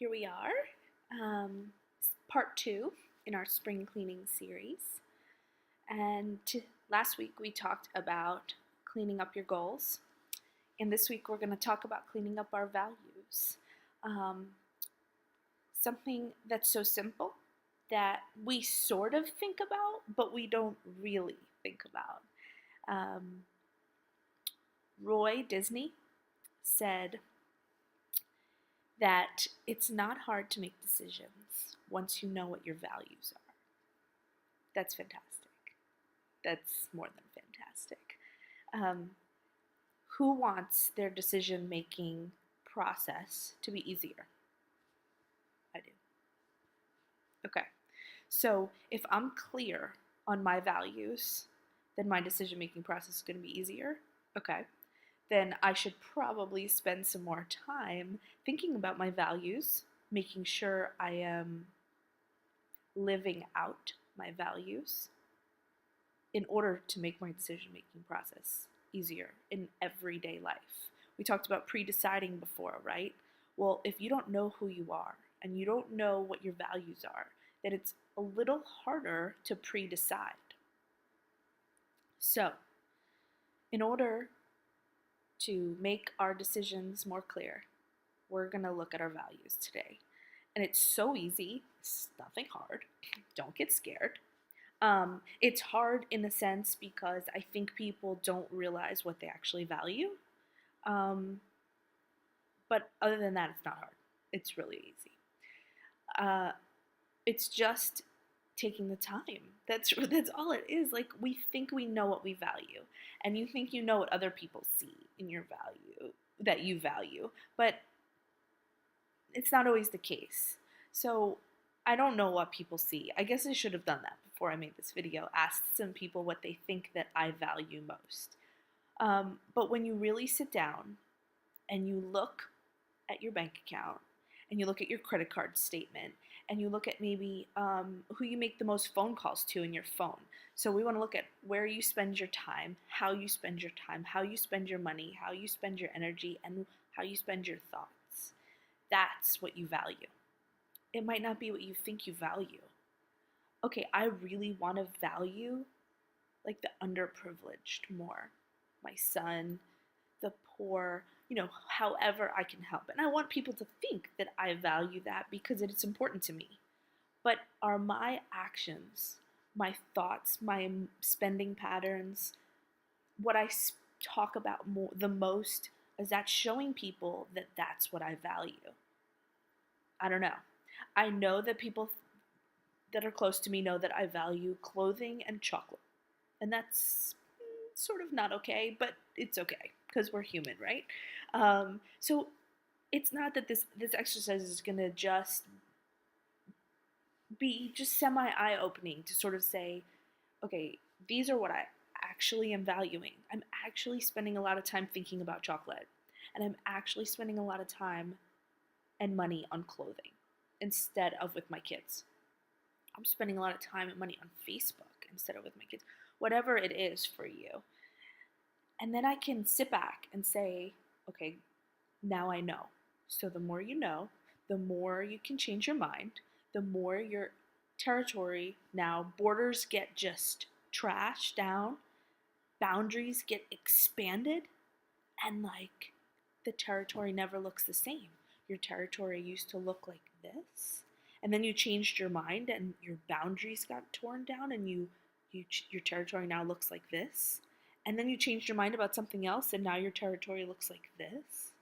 Here we are, part two in our spring cleaning series. And last week we talked about cleaning up your goals. And this week we're going to talk about cleaning up our values. Um, Something that's so simple that we sort of think about, but we don't really think about. Um, Roy Disney said that it's not hard to make decisions once you know what your values are. That's fantastic. That's more than fantastic. Um, who wants their decision making process to be easier? I do. Okay. So if I'm clear on my values, then my decision making process is going to be easier. Okay. Then I should probably spend some more time thinking about my values, making sure I am living out my values in order to make my decision making process easier in everyday life. We talked about pre deciding before, right? Well, if you don't know who you are and you don't know what your values are, then it's a little harder to pre decide. So, in order to make our decisions more clear, we're going to look at our values today. And it's so easy, it's nothing hard. Don't get scared. It's hard in a sense because I think people don't realize what they actually value. Um, but other than that, it's not hard. It's really easy. Uh, it's just taking the time. That's all it is. Like we think we know what we value, and you think you know what other people see in your value that you value, but it's not always the case. So I don't know what people see. I guess I should have done that before I made this video. Asked some people what they think that I value most. But when you really sit down and you look at your bank account and you look at your credit card statement and you look at maybe who you make the most phone calls to in your phone. So we want to look at where you spend your time, how you spend your time, how you spend your money, how you spend your energy, and how you spend your thoughts. That's what you value. It might not be what you think you value. Okay, I really want to value like the underprivileged more. My son, the poor, however I can help. And I want people to think that I value that because it's important to me. But are my actions, my thoughts, my spending patterns, what I talk about the most, is that showing people that that's what I value? I don't know. I know that people that are close to me know that I value clothing and chocolate. And that's sort of not okay, but it's okay because we're human, right? So it's not that this exercise is going to just be just semi eye opening to sort of say, okay, these are what I actually am valuing. I'm actually spending a lot of time thinking about chocolate, and I'm actually spending a lot of time and money on clothing instead of with my kids. I'm spending a lot of time and money on Facebook instead of with my kids. Whatever it is for you. And then I can sit back and say, okay, now I know. So the more you know, the more you can change your mind, the more your territory now, borders get just trashed down, boundaries get expanded, and like the territory never looks the same. Your territory used to look like this, and then you changed your mind and your boundaries got torn down, and your territory now looks like this. And then you changed your mind about something else and now your territory looks like this,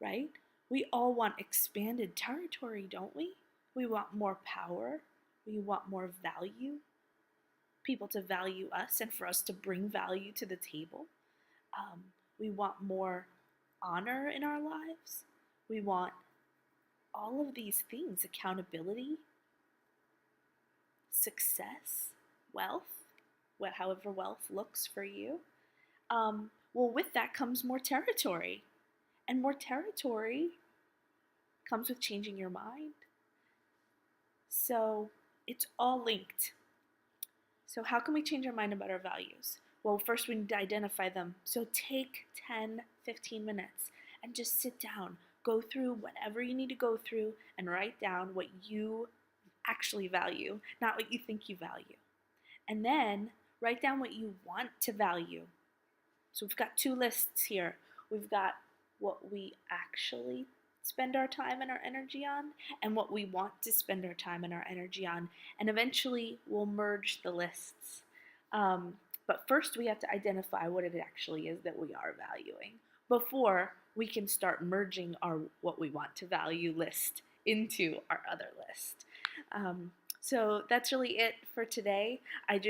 right? We all want expanded territory, don't we? We want more power. We want more value. People to value us and for us to bring value to the table. We want more honor in our lives. We want all of these things: accountability, success, wealth, however wealth looks for you. Well, with that comes more territory. And more territory comes with changing your mind. So it's all linked. So, how can we change our mind about our values? Well, first we need to identify them. So, take 10, 15 minutes and just sit down. Go through whatever you need to go through and write down what you actually value, not what you think you value. And then write down what you want to value. So we've got two lists here. We've got what we actually spend our time and our energy on, and what we want to spend our time and our energy on. And eventually we'll merge the lists. But first, we have to identify what it actually is that we are valuing before we can start merging our what we want to value list into our other list. So that's really it for today. I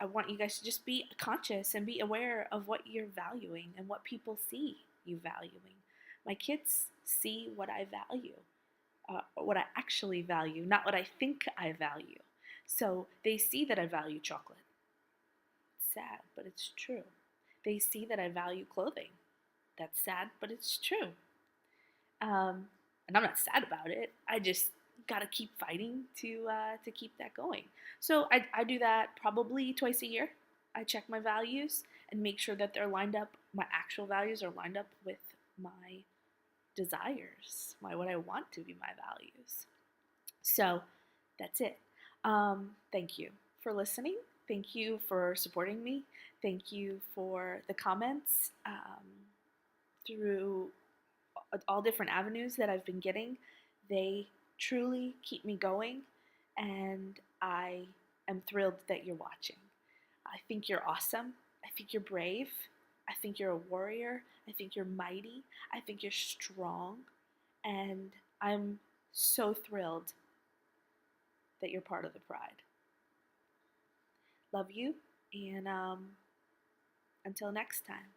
want you guys to just be conscious and be aware of what you're valuing and what people see you valuing. My kids see what I value, what I actually value, not what I think I value. So they see that I value chocolate. It's sad, but it's true. They see that I value clothing. That's sad, but it's true. And I'm not sad about it. I just gotta keep fighting to keep that going. So I do that probably twice a year. I check my values and make sure that they're lined up. My actual values are lined up with my desires, what I want to be my values. So that's it. Thank you for listening. Thank you for supporting me. Thank you for the comments through all different avenues that I've been getting. They truly keep me going, and I am thrilled that you're watching. I think you're awesome. I think you're brave. I think you're a warrior. I think you're mighty. I think you're strong. And I'm so thrilled that you're part of the Pride. Love you, and until next time.